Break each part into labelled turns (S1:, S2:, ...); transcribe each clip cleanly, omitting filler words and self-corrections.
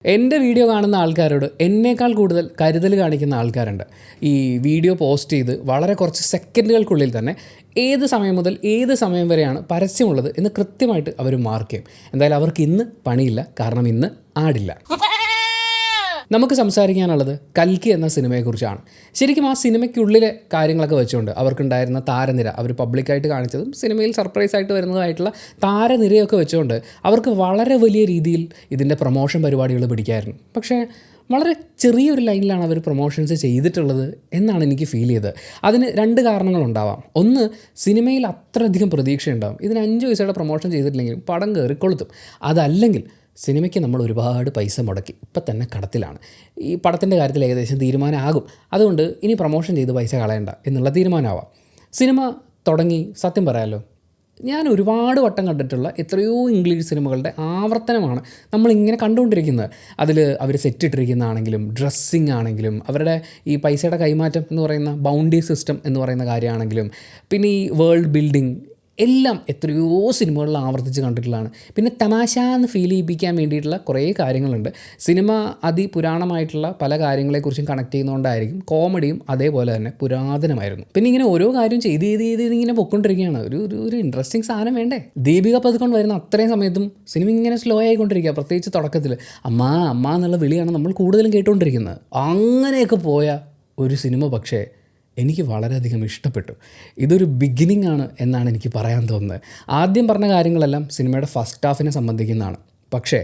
S1: എൻ്റെ വീഡിയോ കാണുന്ന ആൾക്കാരോട് എന്നേക്കാൾ കൂടുതൽ കരുതൽ കാണിക്കുന്ന ആൾക്കാരുണ്ട്. ഈ വീഡിയോ പോസ്റ്റ് ചെയ്ത് വളരെ കുറച്ച് സെക്കൻഡുകൾക്കുള്ളിൽ തന്നെ ഏത് സമയം മുതൽ ഏത് സമയം വരെയാണ് പരസ്യമുള്ളത് എന്ന് കൃത്യമായിട്ട് അവർ മാർക്ക് ചെയ്യും. എന്തായാലും അവർക്ക് ഇന്ന് പണിയില്ല, കാരണം ഇന്ന് ആടില്ല. നമുക്ക് സംസാരിക്കാനുള്ളത് കൽക്കി എന്ന സിനിമയെക്കുറിച്ചാണ്. ശരിക്കും ആ സിനിമയ്ക്കുള്ളിലെ കാര്യങ്ങളൊക്കെ വെച്ചുകൊണ്ട് അവർക്കുണ്ടായിരുന്ന താരനിര, അവർ പബ്ലിക്കായിട്ട് കാണിച്ചതും സിനിമയിൽ സർപ്രൈസായിട്ട് വരുന്നതായിട്ടുള്ള താരനിരയൊക്കെ വെച്ചുകൊണ്ട് അവർക്ക് വളരെ വലിയ രീതിയിൽ ഇതിൻ്റെ പ്രൊമോഷൻ പരിപാടികൾ പിടിക്കായിരുന്നു. പക്ഷേ വളരെ ചെറിയൊരു ലൈനിലാണ് അവർ പ്രൊമോഷൻസ് ചെയ്തിട്ടുള്ളത് എന്നാണ് എനിക്ക് ഫീൽ ചെയ്തത്. അതിന് രണ്ട് കാരണങ്ങളുണ്ടാവാം. ഒന്ന്, സിനിമയിൽ അത്രയധികം പ്രതീക്ഷയുണ്ടാകും. ഇതിന് 5 പൈസയുടെ പ്രൊമോഷൻ ചെയ്തിട്ടില്ലെങ്കിലും പടം കയറിക്കൊളുത്തും. അതല്ലെങ്കിൽ സിനിമയ്ക്ക് നമ്മൾ ഒരുപാട് പൈസ മുടക്കി, ഇപ്പം തന്നെ കടത്തിലാണ്, ഈ പടത്തിൻ്റെ കാര്യത്തിൽ ഏകദേശം തീരുമാനമാകും, അതുകൊണ്ട് ഇനി പ്രൊമോഷൻ ചെയ്ത് പൈസ കളയണ്ട എന്നുള്ള തീരുമാനമാവാം. സിനിമ തുടങ്ങി സത്യം പറയാമല്ലോ, ഞാൻ ഒരുപാട് വട്ടം കണ്ടിട്ടുള്ള എത്രയോ ഇംഗ്ലീഷ് സിനിമകളുടെ ആവർത്തനമാണ് നമ്മളിങ്ങനെ കണ്ടുകൊണ്ടിരിക്കുന്നത്. അതിൽ അവർ സെറ്റ് ഇട്ടിരിക്കുന്നതാണെങ്കിലും ഡ്രസ്സിങ് ആണെങ്കിലും അവരുടെ ഈ പൈസയുടെ കൈമാറ്റം എന്ന് പറയുന്ന ബൗണ്ടറി സിസ്റ്റം എന്ന് പറയുന്ന കാര്യമാണെങ്കിലും പിന്നെ ഈ വേൾഡ് ബിൽഡിംഗ് എല്ലാം എത്രയോ സിനിമകളിൽ ആവർത്തിച്ച് കണ്ടിട്ടുള്ളതാണ്. പിന്നെ തമാശ എന്ന് ഫീൽ ചെയ്യിപ്പിക്കാൻ വേണ്ടിയിട്ടുള്ള കുറേ കാര്യങ്ങളുണ്ട്. സിനിമ അതിപുരാണമായിട്ടുള്ള പല കാര്യങ്ങളെക്കുറിച്ചും കണക്ട് ചെയ്യുന്നതുകൊണ്ടായിരിക്കും കോമഡിയും അതേപോലെ തന്നെ പുരാതനമായിരുന്നു. പിന്നെ ഇങ്ങനെ ഓരോ കാര്യം ചെയ്ത് ഇങ്ങനെ പൊയ്ക്കൊണ്ടിരിക്കുകയാണ്. ഒരു ഇൻട്രസ്റ്റിംഗ് സാധനം വേണ്ടേ? ദീപിക പദുക്കോൺ വരുന്ന അത്രയും സമയത്തും സിനിമ ഇങ്ങനെ സ്ലോ ആയിക്കൊണ്ടിരിക്കുക. പ്രത്യേകിച്ച് തുടക്കത്തിൽ അമ്മ അമ്മ എന്നുള്ള വിളിയാണ് നമ്മൾ കൂടുതലും കേട്ടുകൊണ്ടിരിക്കുന്നത്. അങ്ങനെയൊക്കെ പോയ ഒരു സിനിമ പക്ഷേ എനിക്ക് വളരെയധികം ഇഷ്ടപ്പെട്ടു. ഇതൊരു ബിഗിനിങ് ആണ് എന്നാണ് എനിക്ക് പറയാൻ തോന്നുന്നത്. ആദ്യം പറഞ്ഞ കാര്യങ്ങളെല്ലാം സിനിമയുടെ ഫസ്റ്റ് ഹാഫിനെ സംബന്ധിക്കുന്നതാണ്. പക്ഷേ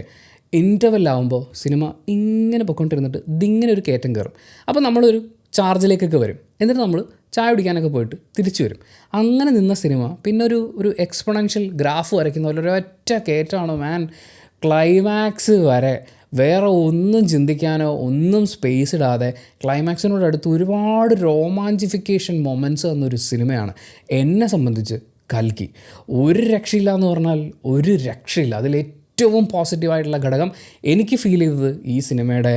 S1: ഇൻ്റർവെല്ലാവുമ്പോൾ സിനിമ ഇങ്ങനെ പൊയ്ക്കൊണ്ടിരുന്നിട്ട് ഇതിങ്ങനെ ഒരു കയറ്റം കയറും. അപ്പോൾ നമ്മളൊരു ചാർജിലേക്കൊക്കെ വരും. എന്നിട്ട് നമ്മൾ ചായ കുടിക്കാനൊക്കെ പോയിട്ട് തിരിച്ചു വരും. അങ്ങനെ നിന്ന സിനിമ പിന്നെ ഒരു എക്സ്പൊണൻഷ്യൽ ഗ്രാഫ് വരയ്ക്കുന്ന പോലെ ഒരൊറ്റ കയറ്റമാണ് മാൻ. ക്ലൈമാക്സ് വരെ വേറെ ഒന്നും ചിന്തിക്കാനോ ഒന്നും സ്പേസ് ഇടാതെ ക്ലൈമാക്സിനോടടുത്ത് ഒരുപാട് റൊമാൻറ്റിഫിക്കേഷൻ മൊമെൻറ്റ്സ് തന്നൊരു സിനിമയാണ് എന്നെ സംബന്ധിച്ച് കൽക്കി. ഒരു രക്ഷയില്ല എന്ന് പറഞ്ഞാൽ ഒരു രക്ഷയില്ല. അതിലേറ്റവും പോസിറ്റീവായിട്ടുള്ള ഘടകം എനിക്ക് ഫീൽ ചെയ്തത് ഈ സിനിമയുടെ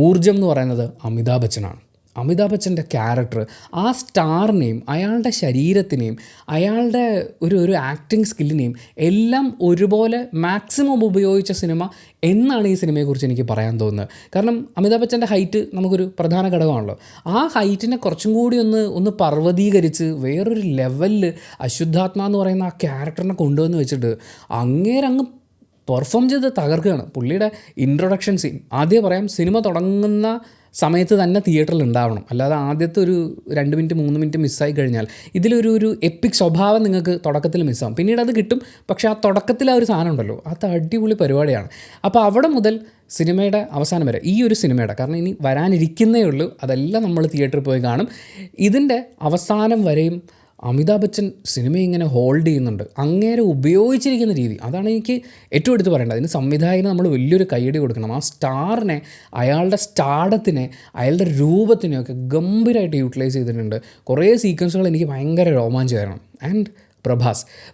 S1: ഊർജ്ജം എന്ന് പറയുന്നത് അമിതാഭ് ബച്ചനാണ്. അമിതാഭ് ബച്ചൻ്റെ ക്യാരക്ടർ, ആ സ്റ്റാറിനെയും അയാളുടെ ശരീരത്തിനെയും അയാളുടെ ഒരു ആക്ടിങ് സ്കില്ലിനെയും എല്ലാം ഒരുപോലെ മാക്സിമം ഉപയോഗിച്ച സിനിമ എന്നാണ് ഈ സിനിമയെക്കുറിച്ച് എനിക്ക് പറയാൻ തോന്നുന്നത്. കാരണം അമിതാഭ് ബച്ചൻ്റെ ഹൈറ്റ് നമുക്കൊരു പ്രധാന ഘടകമാണല്ലോ. ആ ഹൈറ്റിനെ കുറച്ചും കൂടി ഒന്ന് പർവ്വതീകരിച്ച് വേറൊരു ലെവലിൽ അശുദ്ധാത്മ എന്ന് പറയുന്ന ആ ക്യാരക്ടറിനെ കൊണ്ടുവന്ന് വെച്ചിട്ട് അങ്ങ് പെർഫോം ചെയ്ത് തകർക്കുകയാണ്. പുള്ളിയുടെ ഇൻട്രൊഡക്ഷൻ സീൻ ആദ്യം പറയാം, സിനിമ തുടങ്ങുന്ന സമയത്ത് തന്നെ തിയേറ്ററിൽ ഉണ്ടാവണം. അല്ലാതെ ആദ്യത്തെ ഒരു 2 മിനിറ്റ് 3 മിനിറ്റ് മിസ്സായി കഴിഞ്ഞാൽ ഇതിലൊരു എപ്പിക് സ്വഭാവം നിങ്ങൾക്ക് തുടക്കത്തിൽ മിസ്സാവും. പിന്നീട് അത് കിട്ടും, പക്ഷേ ആ തുടക്കത്തിൽ ആ ഒരു സാധനം ഉണ്ടല്ലോ, അത് അടിപൊളി പരിപാടിയാണ്. അപ്പോൾ അവിടെ മുതൽ സിനിമയുടെ അവസാനം വരെ, ഈ ഒരു സിനിമയുടെ, കാരണം ഇനി വരാനിരിക്കുന്നേ ഉള്ളൂ, അതെല്ലാം നമ്മൾ തിയേറ്ററിൽ പോയി കാണും. ഇതിൻ്റെ അവസാനം വരെയും അമിതാഭ് ബച്ചൻ സിനിമ ഇങ്ങനെ ഹോൾഡ് ചെയ്യുന്നുണ്ട്. അങ്ങേരെ ഉപയോഗിച്ചിരിക്കുന്ന രീതി, അതാണ് എനിക്ക് ഏറ്റവും എടുത്ത് പറയേണ്ടത്. അതിന് സംവിധായകന് നമ്മൾ വലിയൊരു കയ്യടി കൊടുക്കണം. ആ സ്റ്റാറിനെ, അയാളുടെ സ്റ്റാർഡത്തിനെ, അയാളുടെ രൂപത്തിനെയൊക്കെ ഗംഭീരമായിട്ട് യൂട്ടിലൈസ് ചെയ്തിട്ടുണ്ട്. കുറേ സീക്വൻസുകൾ എനിക്ക് ഭയങ്കര രോമാഞ്ചമായിരുന്നു. ആൻഡ്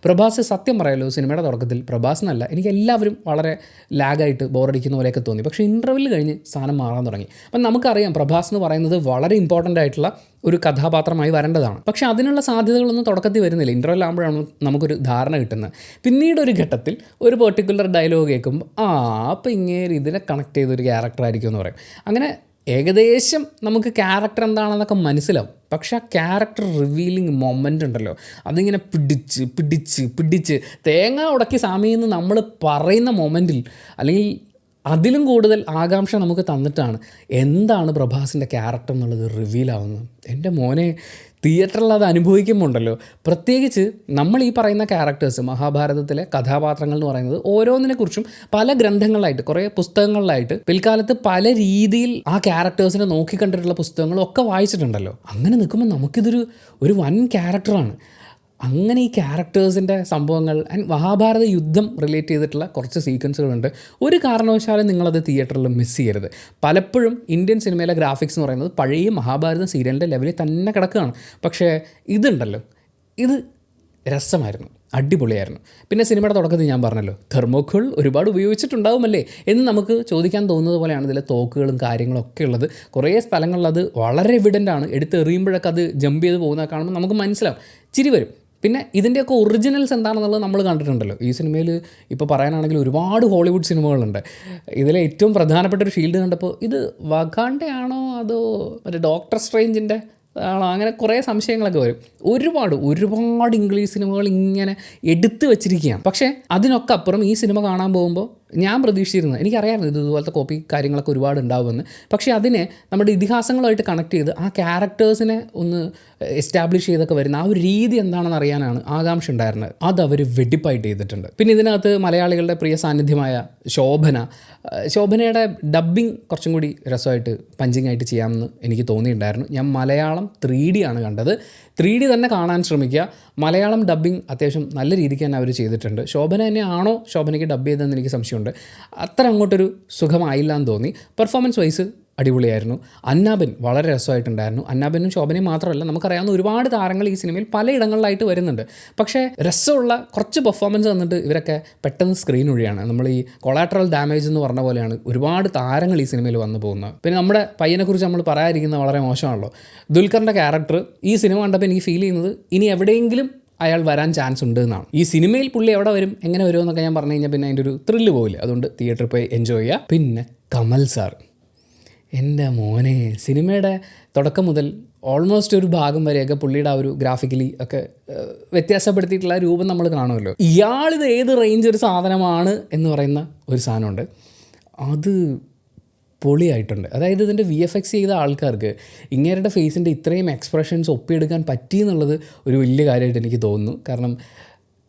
S1: പ്രഭാസ് സത്യം പറയാലോ, സിനിമയുടെ തുടക്കത്തിൽ പ്രഭാസ് എന്നല്ല, എനിക്ക് എല്ലാവരും വളരെ ലാഗായിട്ട് ബോറടിക്കുന്ന പോലെയൊക്കെ തോന്നി. പക്ഷേ ഇൻ്റർവെൽ കഴിഞ്ഞ് സാധനം മാറാൻ തുടങ്ങി. അപ്പം നമുക്കറിയാം പ്രഭാസ് എന്ന് പറയുന്നത് വളരെ ഇമ്പോർട്ടൻ്റ് ആയിട്ടുള്ള ഒരു കഥാപാത്രമായി വരേണ്ടതാണ്. പക്ഷേ അതിനുള്ള സാധ്യതകളൊന്നും തുടക്കത്തിൽ വരുന്നില്ല. ഇൻ്റർവെൽ ആകുമ്പോഴാണ് നമുക്കൊരു ധാരണ കിട്ടുന്നത്. പിന്നീട് ഒരു ഘട്ടത്തിൽ ഒരു പെർട്ടിക്കുലർ ഡയലോഗ് കേൾക്കുമ്പോൾ അപ്പോൾ ഇങ്ങനെ ഇതിനെ കണക്ട് ചെയ്തൊരു ക്യാരക്ടറായിരിക്കും എന്ന് പറയും. അങ്ങനെ ഏകദേശം നമുക്ക് ക്യാരക്ടർ എന്താണെന്നൊക്കെ മനസ്സിലാവും. പക്ഷെ ആ ക്യാരക്ടർ റിവീലിംഗ് മൊമെൻ്റ് ഉണ്ടല്ലോ, അതിങ്ങനെ പിടിച്ച് തേങ്ങ ഉടക്കി സാമിയെന്ന് നമ്മൾ പറയുന്ന മൊമെൻറ്റിൽ, അല്ലെങ്കിൽ അതിലും കൂടുതൽ ആകാംക്ഷ നമുക്ക് തന്നിട്ടാണ് എന്താണ് പ്രഭാസിൻ്റെ ക്യാരക്ടർ എന്നുള്ളത് റിവീലാവുന്നത്. എൻ്റെ മോനെ, തിയേറ്ററിൽ അത് അനുഭവിക്കുമ്പോൾ ഉണ്ടല്ലോ, പ്രത്യേകിച്ച് നമ്മൾ ഈ പറയുന്ന ക്യാരക്ടേഴ്സ്, മഹാഭാരതത്തിലെ കഥാപാത്രങ്ങൾ എന്ന് പറയുന്നത് ഓരോന്നിനെക്കുറിച്ചും പല ഗ്രന്ഥങ്ങളിലായിട്ട്, കുറേ പുസ്തകങ്ങളിലായിട്ട് പിൽക്കാലത്ത് പല രീതിയിൽ ആ ക്യാരക്ടേഴ്സിനെ നോക്കിക്കണ്ടിട്ടുള്ള പുസ്തകങ്ങളൊക്കെ വായിച്ചിട്ടുണ്ടല്ലോ. അങ്ങനെ നിൽക്കുമ്പോൾ നമുക്കിതൊരു വൻ ക്യാരക്ടറാണ്. അങ്ങനെ ഈ ക്യാരക്ടേഴ്സിൻ്റെ സംഭവങ്ങൾ ആൻഡ് മഹാഭാരത യുദ്ധം റിലേറ്റ് ചെയ്തിട്ടുള്ള കുറച്ച് സീക്വൻസുകളുണ്ട്. ഒരു കാരണവശാലും നിങ്ങളത് തിയേറ്ററിൽ മിസ് ചെയ്യരുത്. പലപ്പോഴും ഇന്ത്യൻ സിനിമയിലെ ഗ്രാഫിക്സ് എന്ന് പറയുന്നത് പഴയ മഹാഭാരത സീരിയലിൻ്റെ ലെവലിൽ തന്നെ കിടക്കുകയാണ്. പക്ഷേ ഇതുണ്ടല്ലോ, ഇത് രസമായിരുന്നു, അടിപൊളിയായിരുന്നു. പിന്നെ സിനിമയുടെ തുടക്കത്തിൽ ഞാൻ പറഞ്ഞല്ലോ, തെർമോക്കോൾ ഒരുപാട് ഉപയോഗിച്ചിട്ടുണ്ടാവുമല്ലേ എന്ന് നമുക്ക് ചോദിക്കാൻ തോന്നുന്നത് പോലെയാണ് ഇതിലെ തോക്കുകളും കാര്യങ്ങളൊക്കെ ഉള്ളത്. കുറേ സ്ഥലങ്ങളിൽ അത് വളരെ എവിഡൻ്റാണ്. എടുത്തെറിയുമ്പോഴൊക്കെ അത് ജമ്പ് ചെയ്ത് പോകുന്നത് കാണുമ്പോൾ നമുക്ക് മനസ്സിലാവും, ചിരി വരും. പിന്നെ ഇതിൻ്റെയൊക്കെ ഒറിജിനൽസ് എന്താണെന്നുള്ളത് നമ്മൾ കണ്ടിട്ടുണ്ടല്ലോ. ഈ സിനിമയിൽ ഇപ്പോൾ പറയാനാണെങ്കിൽ ഒരുപാട് ഹോളിവുഡ് സിനിമകളുണ്ട്. ഇതിലെ ഏറ്റവും പ്രധാനപ്പെട്ട ഒരു ഷീൽഡ് കണ്ടപ്പോൾ ഇത് വകാണ്ടയാണോ അതോ മറ്റേ ഡോക്ടർ സ്ട്രേഞ്ചിൻ്റെ ആണോ, അങ്ങനെ കുറേ സംശയങ്ങളൊക്കെ വരും. ഒരുപാട് ഇംഗ്ലീഷ് സിനിമകൾ ഇങ്ങനെ എടുത്തു വച്ചിരിക്കുകയാണ്. പക്ഷേ അതിനൊക്കെ അപ്പുറം ഈ സിനിമ കാണാൻ പോകുമ്പോൾ ഞാൻ പ്രതീക്ഷിച്ചിരുന്നത്, എനിക്കറിയാമായിരുന്നു ഇതുപോലത്തെ കോപ്പി കാര്യങ്ങളൊക്കെ ഒരുപാട് ഉണ്ടാവുമെന്ന്. പക്ഷേ അതിനെ നമ്മുടെ ഇതിഹാസങ്ങളുമായിട്ട് കണക്ട് ചെയ്ത് ആ ക്യാരക്ടേഴ്സിനെ ഒന്ന് എസ്റ്റാബ്ലിഷ് ചെയ്തൊക്കെ വരുന്ന ആ ഒരു രീതി എന്താണെന്ന് അറിയാനാണ് ആകാംക്ഷ ഉണ്ടായിരുന്നത്. അതവർ വെടിപ്പായിട്ട് ചെയ്തിട്ടുണ്ട്. പിന്നെ ഇതിനകത്ത് മലയാളികളുടെ പ്രിയ സാന്നിധ്യമായ ശോഭനയുടെ ഡബ്ബിങ് കുറച്ചും കൂടി രസമായിട്ട് പഞ്ചിങ് ആയിട്ട് ചെയ്യാമെന്ന് എനിക്ക് തോന്നിയിട്ടുണ്ടായിരുന്നു. ഞാൻ മലയാളം 3D ആണ് കണ്ടത്. 3D തന്നെ കാണാൻ ശ്രമിക്കുക. മലയാളം ഡബ്ബിങ് അത്യാവശ്യം നല്ല രീതിക്ക് തന്നെ അവർ ചെയ്തിട്ടുണ്ട്. ശോഭന തന്നെയാണോ ശോഭനയ്ക്ക് ഡബ്ബ് ചെയ്തതെന്ന് എനിക്ക് സംശയമുണ്ട്. അത്ര അങ്ങോട്ടൊരു സുഖമായില്ല എന്ന് തോന്നി. പെർഫോമൻസ് വൈസ് അടിപൊളിയായിരുന്നു. അന്നാബൻ വളരെ രസമായിട്ടുണ്ടായിരുന്നു. അന്നാബനും ശോഭനയും മാത്രമല്ല, നമുക്കറിയാവുന്ന ഒരുപാട് താരങ്ങൾ ഈ സിനിമയിൽ പലയിടങ്ങളിലായിട്ട് വരുന്നുണ്ട്. പക്ഷേ രസമുള്ള കുറച്ച് പെർഫോമൻസ് വന്നിട്ട് ഇവരൊക്കെ പെട്ടെന്ന് സ്ക്രീൻ ഒഴിയാണ്. നമ്മൾ ഈ കൊളാട്രൽ ഡാമേജ് എന്ന് പറഞ്ഞ പോലെയാണ് ഒരുപാട് താരങ്ങൾ ഈ സിനിമയിൽ വന്നു പോകുന്നത്. പിന്നെ നമ്മുടെ പയ്യനെക്കുറിച്ച് നമ്മൾ പറയാതിരിക്കുന്നത് വളരെ മോശമാണല്ലോ. ദുൽഖറിൻ്റെ ക്യാരക്ടർ ഈ സിനിമ കണ്ടപ്പോൾ എനിക്ക് ഫീൽ ചെയ്യുന്നത് ഇനി എവിടെയെങ്കിലും അയാൾ വരാൻ ചാൻസ് ഉണ്ട് എന്നാണ്. ഈ സിനിമയിൽ പുള്ളി എവിടെ വരും, എങ്ങനെ വരുമെന്നൊക്കെ ഞാൻ പറഞ്ഞു കഴിഞ്ഞാൽ പിന്നെ അതിൻ്റെ ഒരു ത്രില്ല് പോവില്ല. അതുകൊണ്ട് തിയേറ്ററിൽ പോയി എൻജോയ് ചെയ്യുക. പിന്നെ കമൽ സാർ, എൻ്റെ മോനെ, സിനിമയുടെ തുടക്കം മുതൽ ഓൾമോസ്റ്റ് ഒരു ഭാഗം വരെയൊക്കെ പുള്ളിയുടെ ആ ഒരു ഗ്രാഫിക്കലി ഒക്കെ വ്യത്യാസപ്പെടുത്തിയിട്ടുള്ള രൂപം നമ്മൾ കാണുമല്ലോ. ഇയാളിത് ഏത് റേഞ്ച് ഒരു സാധനമാണ് എന്ന് പറയുന്ന ഒരു സാധനമുണ്ട്. അത് പൊളിയായിട്ടുണ്ട്. അതായത് ഇതിൻ്റെ VFX ചെയ്ത ആൾക്കാർക്ക് ഇങ്ങേരുടെ ഫേസിൻ്റെ ഇത്രയും എക്സ്പ്രഷൻസ് ഒപ്പിയെടുക്കാൻ പറ്റി എന്നുള്ളത് ഒരു വലിയ കാര്യമായിട്ട് എനിക്ക് തോന്നുന്നു. കാരണം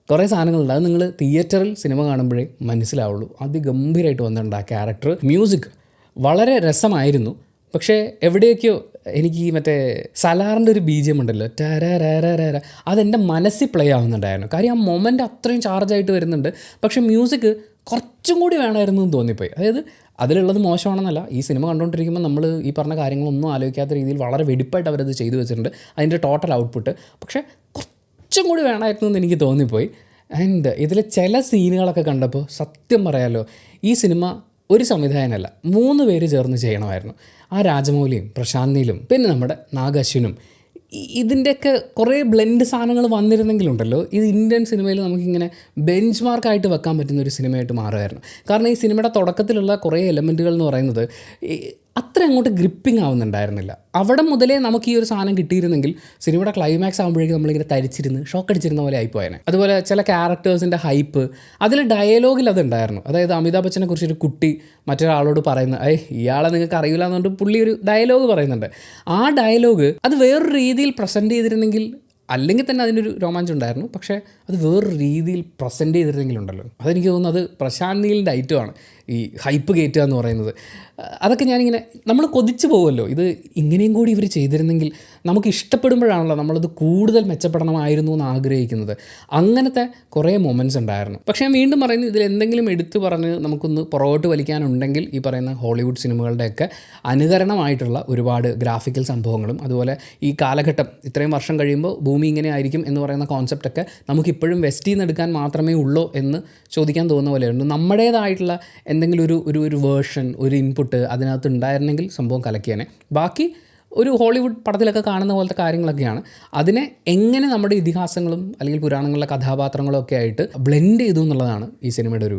S1: കുറേ സാധനങ്ങളുണ്ട്, അത് നിങ്ങൾ തിയേറ്ററിൽ സിനിമ കാണുമ്പോഴേ മനസ്സിലാവുള്ളൂ. അതിഗംഭീരമായിട്ട് വന്നിട്ടുണ്ട് ആ ക്യാരക്ടർ. മ്യൂസിക് വളരെ രസമായിരുന്നു. പക്ഷേ എവിടെയൊക്കെയോ എനിക്ക് ഈ മറ്റേ സലാറിൻ്റെ ഒരു BGM ഉണ്ടല്ലോ, ടരരരര, അതെൻ്റെ മനസ്സിൽ പ്ലേ ആവുന്നുണ്ടായിരുന്നു. കാര്യം ആ മൊമെൻ്റ് അത്രയും ചാർജായിട്ട് വരുന്നുണ്ട്. പക്ഷേ മ്യൂസിക് കുറച്ചും കൂടി വേണമായിരുന്നു എന്ന് തോന്നിപ്പോയി. അതായത് അതിലുള്ളത് മോശമാണെന്നല്ല, ഈ സിനിമ കണ്ടുകൊണ്ടിരിക്കുമ്പോൾ നമ്മൾ ഈ പറഞ്ഞ കാര്യങ്ങളൊന്നും ആലോചിക്കാത്ത രീതിയിൽ വളരെ വെടിപ്പായിട്ട് അവരത് ചെയ്തു വെച്ചിട്ടുണ്ട്, അതിൻ്റെ ടോട്ടൽ ഔട്ട്പുട്ട്. പക്ഷേ കുറച്ചും കൂടി വേണമായിരുന്നു എന്ന് എനിക്ക് തോന്നിപ്പോയി. ആൻഡ് ഇതിലെ ചില സീനുകളൊക്കെ കണ്ടപ്പോൾ സത്യം പറയാമല്ലോ, ഈ സിനിമ ഒരു സംവിധായകനല്ല 3 പേര് ചേർന്ന് ചെയ്യണമായിരുന്നു. ആ രാജമൗലിയും പ്രശാന്ത് നീലും പിന്നെ നമ്മുടെ നാഗശ്വിനും ഇതിൻ്റെയൊക്കെ കുറേ ബ്ലെൻഡ് സാധനങ്ങൾ വന്നിരുന്നെങ്കിലുണ്ടല്ലോ, ഇത് ഇന്ത്യൻ സിനിമയിൽ നമുക്കിങ്ങനെ ബെഞ്ച് മാർക്കായിട്ട് വെക്കാൻ പറ്റുന്ന ഒരു സിനിമയായിട്ട് മാറുമായിരുന്നു. കാരണം ഈ സിനിമയുടെ തുടക്കത്തിലുള്ള കുറേ എലമെൻറ്റുകൾ എന്ന് പറയുന്നത് അത്ര അങ്ങോട്ട് ഗ്രിപ്പിംഗ് ആവുന്നുണ്ടായിരുന്നില്ല. അവിടെ മുതലേ നമുക്ക് ഈ ഒരു സാധനം കിട്ടിയിരുന്നെങ്കിൽ സിനിമയുടെ ക്ലൈമാക്സ് ആകുമ്പോഴേക്കും നമ്മളിങ്ങനെ തരിച്ചിരുന്ന് ഷോക്കടിച്ചിരുന്ന പോലെ ആയിപ്പോയേനെ. അതുപോലെ ചില ക്യാരക്ടേഴ്സിൻ്റെ ഹൈപ്പ്, അതിൽ ഡയലോഗിൽ അതുണ്ടായിരുന്നു. അതായത് അമിതാഭ് ബച്ചനെ കുറിച്ചൊരു കുട്ടി മറ്റൊരാളോട് പറയുന്നത്, ഇയാളെ നിങ്ങൾക്ക് അറിയില്ല എന്നുകൊണ്ട് പുള്ളി ഒരു ഡയലോഗ് പറയുന്നുണ്ട്. ആ ഡയലോഗ് അത് വേറൊരു രീതിയിൽ പ്രസൻറ്റ് ചെയ്തിരുന്നെങ്കിൽ, അല്ലെങ്കിൽ തന്നെ അതിനൊരു രോമാഞ്ചം ഉണ്ടായിരുന്നു. പക്ഷേ അത് വേറൊരു രീതിയിൽ പ്രസൻറ്റ് ചെയ്തിരുന്നെങ്കിലുണ്ടല്ലോ, അതെനിക്ക് തോന്നുന്നത് പ്രശാന്ത് നീലിൻ്റെ ഐറ്റമാണ് ഈ ഹൈപ്പ് കയറ്റുക എന്ന് പറയുന്നത്. അതൊക്കെ ഞാനിങ്ങനെ നമ്മൾ കൊതിച്ചു പോകുമല്ലോ, ഇത് ഇങ്ങനെയും കൂടി ഇവർ ചെയ്തിരുന്നെങ്കിൽ നമുക്ക് ഇഷ്ടപ്പെടുമ്പോഴാണല്ലോ നമ്മളത് കൂടുതൽ മെച്ചപ്പെടണമായിരുന്നു എന്ന് ആഗ്രഹിക്കുന്നത്. അങ്ങനത്തെ കുറേ മൊമെൻറ്റ്സ് ഉണ്ടായിരുന്നു. പക്ഷേ ഞാൻ വീണ്ടും പറയുന്നു, ഇതിൽ എന്തെങ്കിലും എടുത്തു പറഞ്ഞ് നമുക്കൊന്ന് പുറകോട്ട് വലിക്കാനുണ്ടെങ്കിൽ ഈ പറയുന്ന ഹോളിവുഡ് സിനിമകളുടെയൊക്കെ അനുകരണമായിട്ടുള്ള ഒരുപാട് ഗ്രാഫിക്കൽ സംഭവങ്ങളും, അതുപോലെ ഈ കാലഘട്ടം ഇത്രയും വർഷം കഴിയുമ്പോൾ ഭൂമി ഇങ്ങനെ ആയിരിക്കും എന്ന് പറയുന്ന കോൺസെപ്റ്റൊക്കെ നമുക്കിപ്പോഴും വെസ്റ്റിൽ നിന്ന് എടുക്കാൻ മാത്രമേ ഉള്ളൂ എന്ന് ചോദിക്കാൻ തോന്നുന്ന പോലെയുണ്ട്. നമ്മുടേതായിട്ടുള്ള എന്തെങ്കിലും ഒരു വേർഷൻ, ഒരു ഇൻപുട്ട് അതിനകത്ത് ഉണ്ടായിരുന്നെങ്കിൽ സംഭവം കലക്കിയാനെ. ബാക്കി ഒരു ഹോളിവുഡ് പടത്തിലൊക്കെ കാണുന്ന പോലത്തെ കാര്യങ്ങളൊക്കെയാണ്. അതിനെ എങ്ങനെ നമ്മുടെ ഇതിഹാസങ്ങളും അല്ലെങ്കിൽ പുരാണങ്ങളിലെ കഥാപാത്രങ്ങളും ഒക്കെ ആയിട്ട് ബ്ലെൻഡ് ചെയ്തു എന്നുള്ളതാണ് ഈ സിനിമയുടെ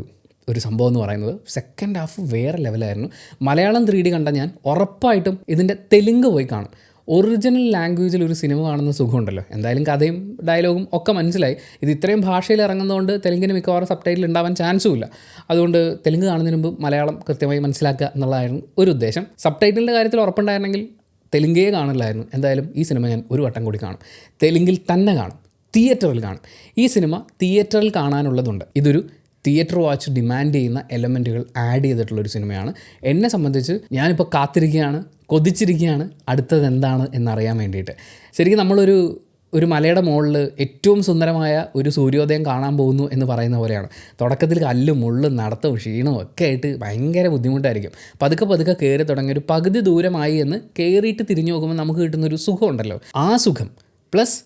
S1: ഒരു സംഭവം എന്ന് പറയുന്നത്. സെക്കൻഡ് ഹാഫ് വേറെ ലെവലായിരുന്നു. മലയാളം 3D കണ്ട ഞാൻ ഉറപ്പായിട്ടും ഇതിൻ്റെ തെലുങ്ക് പോയി കാണും. ഒറിജിനൽ ലാംഗ്വേജിൽ ഒരു സിനിമ കാണുന്ന സുഖമുണ്ടല്ലോ. എന്തായാലും കഥയും ഡയലോഗും ഒക്കെ മനസ്സിലായി. ഇത് ഇത്രയും ഭാഷയിൽ ഇറങ്ങുന്നതുകൊണ്ട് തെലുങ്കിന് മിക്കവാറും സബ് ടൈറ്റിൽ ഉണ്ടാവാൻ ചാൻസും ഇല്ല. അതുകൊണ്ട് തെലുങ്ക് കാണുന്നതിന് മുമ്പ് മലയാളം കൃത്യമായി മനസ്സിലാക്കുക എന്നുള്ളതായിരുന്നു ഒരു ഉദ്ദേശം. സബ് ടൈറ്റിലിൻ്റെ കാര്യത്തിൽ ഉറപ്പുണ്ടായിരുന്നെങ്കിൽ തെലുങ്കേ കാണില്ലായിരുന്നു. എന്തായാലും ഈ സിനിമ ഞാൻ ഒരു വട്ടം കൂടി കാണും, തെലുങ്കിൽ തന്നെ കാണും, തിയേറ്ററിൽ കാണും. ഈ സിനിമ തിയേറ്ററിൽ കാണാനുള്ളതുണ്ട്. ഇതൊരു തിയേറ്റർ വാച്ച് ഡിമാൻഡ് ചെയ്യുന്ന എലമെൻറ്റുകൾ ആഡ് ചെയ്തിട്ടുള്ളൊരു സിനിമയാണ്. എന്നെ സംബന്ധിച്ച് ഞാനിപ്പോൾ കാത്തിരിക്കുകയാണ്, കൊതിച്ചിരിക്കുകയാണ് അടുത്തത് എന്താണ് എന്നറിയാൻ വേണ്ടിയിട്ട്. ശരിക്കും നമ്മളൊരു മലയുടെ മുകളിൽ ഏറ്റവും സുന്ദരമായ ഒരു സൂര്യോദയം കാണാൻ പോകുന്നു എന്ന് പറയുന്ന പോലെയാണ്. തുടക്കത്തിൽ കല്ലും മുള്ളും നടത്തവും ക്ഷീണവും ഒക്കെ ആയിട്ട് ഭയങ്കര ബുദ്ധിമുട്ടായിരിക്കും. പതുക്കെ കയറി തുടങ്ങി ഒരു പകുതി ദൂരമായി എന്ന് കയറിയിട്ട് തിരിഞ്ഞു നോക്കുമ്പോൾ നമുക്ക് കിട്ടുന്നൊരു സുഖമുണ്ടല്ലോ, ആ സുഖം പ്ലസ്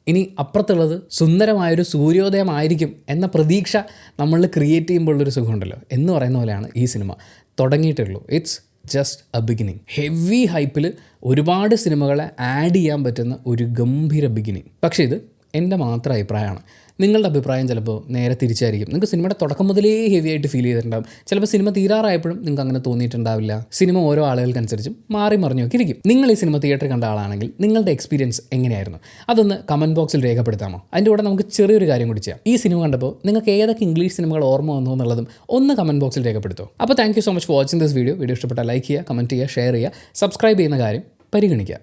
S1: ഇനി അപ്പുറത്തുള്ളത് സുന്ദരമായൊരു സൂര്യോദയമായിരിക്കും എന്ന പ്രതീക്ഷ നമ്മളിൽ ക്രിയേറ്റ് ചെയ്യുമ്പോഴുള്ളൊരു സുഖമുണ്ടല്ലോ എന്ന് പറയുന്ന പോലെയാണ് ഈ സിനിമ തുടങ്ങിയിട്ടുള്ളൂ. It's just a beginning. Heavy ഹൈപ്പിൽ ഒരുപാട് സിനിമകളെ ആഡ് ചെയ്യാൻ പറ്റുന്ന ഒരു ഗംഭീര ബിഗിനിങ്. പക്ഷേ ഇത് എൻ്റെ മാത്രം അഭിപ്രായമാണ്. നിങ്ങളുടെ അഭിപ്രായം ചിലപ്പോൾ നേരെ തിരിച്ചായിരിക്കും. നിങ്ങൾക്ക് സിനിമയുടെ തുടക്കം മുതലേ ഹെവി ആയിട്ട് ഫീൽ ചെയ്തിട്ടുണ്ടാകും. ചിലപ്പോൾ സിനിമ തീരാറായപ്പോഴും നിങ്ങൾക്ക് അങ്ങനെ തോന്നിയിട്ടുണ്ടാവില്ല. സിനിമ ഓരോ ആളുകൾക്കനുസരിച്ചും മാറി മറിഞ്ഞൊക്കെ ഇരിക്കും. നിങ്ങൾ ഈ സിനിമ തിയേറ്ററിൽ കണ്ട ആളാണെങ്കിൽ നിങ്ങളുടെ എക്സ്പീരിയൻസ് എങ്ങനെയായിരുന്നു? അതൊന്ന് കമൻറ്റ് ബോക്സിൽ രേഖപ്പെടുത്താമോ? അതിൻ്റെ കൂടെ നമുക്ക് ചെറിയൊരു കാര്യം കൂടി ചെയ്യാം. ഈ സിനിമ കണ്ടപ്പോൾ നിങ്ങൾക്ക് ഏതൊക്കെ ഇംഗ്ലീഷ് സിനിമകൾ ഓർമ്മ വന്നു എന്നുള്ളതും ഒന്ന് കമൻറ്റ് ബോക്സിൽ രേഖപ്പെടുത്തോ. അപ്പോൾ thank you so much for watching this video. Video ഇഷ്ടപ്പെട്ടാൽ ലൈക്ക് ചെയ്യുക, കമൻറ്റ് ചെയ്യുക, ഷെയർ ചെയ്യുക, സബ്സ്ക്രൈബ് ചെയ്യുന്ന കാര്യം പരിഗണിക്കുക.